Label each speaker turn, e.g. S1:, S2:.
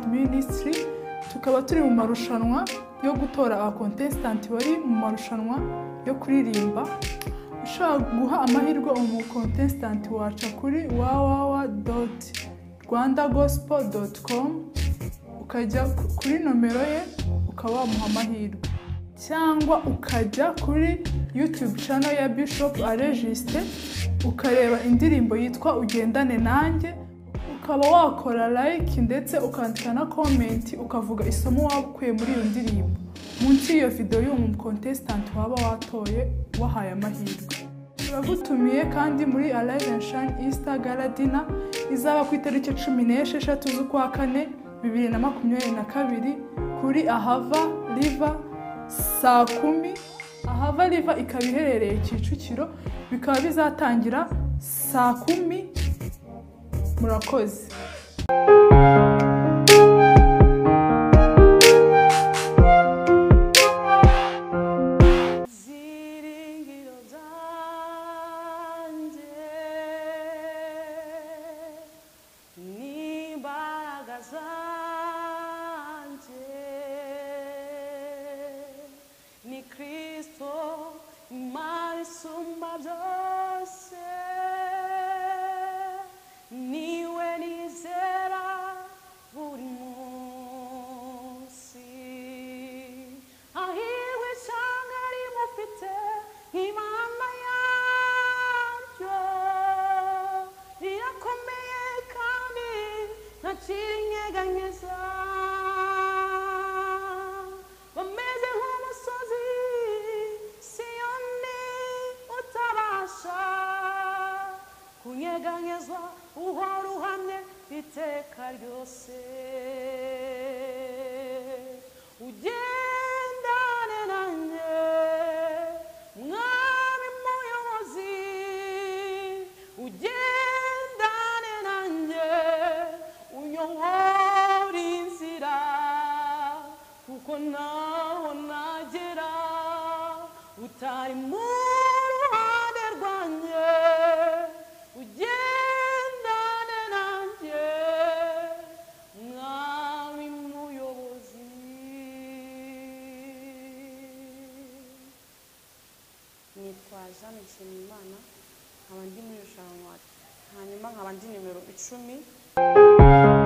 S1: Contestant Ministry, tukaba turi mu marushanwa yo gutora aba contestant bari mu marushanwa yo kuririmba. Ushaka guha amahirwe umu contestant waca kuri www.rwandagospel.com ukajya kuri nomero ye ukaba wamuha amahirwe, cyangwa ukajya kuri YouTube channel ya Bishop Aregiste ukareba indirimbo yitwa Ugendane Nanjye, ukaba wakora like ndetse ukandika na comment ukavuga isomo wakuye muri iyo ndirimbo munsi y'iyo video y'umu contestant waba watoye wahaye amahirwe. Turagutumiye kandi muri Alive and Shine Easter Gala Dinner izaba ku itariki 16 z'ukwa kane 2022 kuri Ahava River saa 10. Ahava River ikaba iherereye Kicukiro, bikaba bizatangira saa 10. Murakoze.
S2: Ni Kristo imani sumba byose, niwe nizera buri munsi. Ahirwe cyangwa rimufite imana yaryo irakomeye kandi ntakinyeganyeza. Bameze nk'umusozi Siyoni utabasha kunyeganyezwa, uhora uhamye iteka ryose. Ugendane nanjye mwami muyobozi, ugendane nanjye unyobora inzira, kuko naho nagera utari mu ruhande rwanjye. Ugendane nanjye mwami muyobozi. Nitwa Jeanne Nshimiyimana, nkaba ndi muri irushanwa, hanyuma nkaba ndi nimero 10.